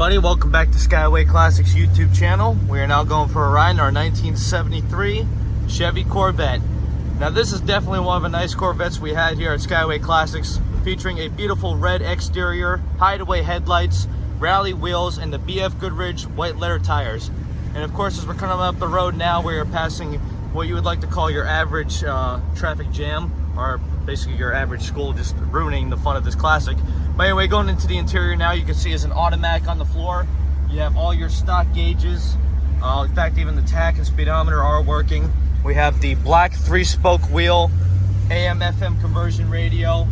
everybody, welcome back to Skyway Classics YouTube channel. We are now going for a ride in our 1973 Chevy Corvette. Now this is definitely one of the nice Corvettes we had here at Skyway Classics, featuring a beautiful red exterior, hideaway headlights, rally wheels, and the BF Goodrich white letter tires. And of course, as we're coming up the road now, we are passing what you would like to call your average traffic jam, or basically your average school, just ruining the fun of this classic. But anyway, going into the interior now, you can see is an automatic on the floor. You have all your stock gauges. In fact, even the tach and speedometer are working. We have the black 3-spoke wheel, AM/FM conversion radio,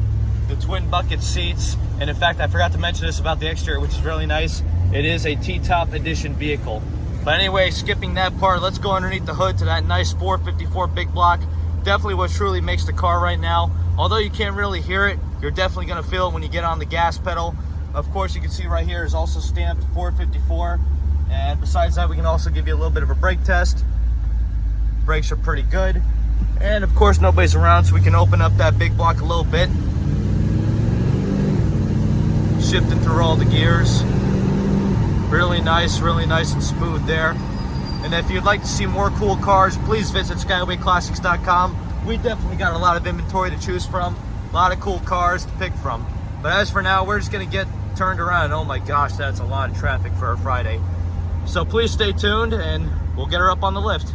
the twin bucket seats, and in fact, I forgot to mention this about the exterior, which is really nice. It is a T-top edition vehicle. But anyway, skipping that part, let's go underneath the hood to that nice 454 big block. Definitely what truly makes the car right now. Although you can't really hear it, you're definitely going to feel it when you get on the gas pedal. Of course, you can see right here is also stamped 454. And besides that, we can also give you a little bit of a brake test. Brakes are pretty good. And of course, nobody's around, so we can open up that big block a little bit. Shifting through all the gears. Really nice and smooth there. And if you'd like to see more cool cars, please visit skywayclassics.com. We definitely got a lot of inventory to choose from, a lot of cool cars to pick from. But as for now, we're just gonna get turned around. Oh my gosh, that's a lot of traffic for a Friday. So please stay tuned and we'll get her up on the lift.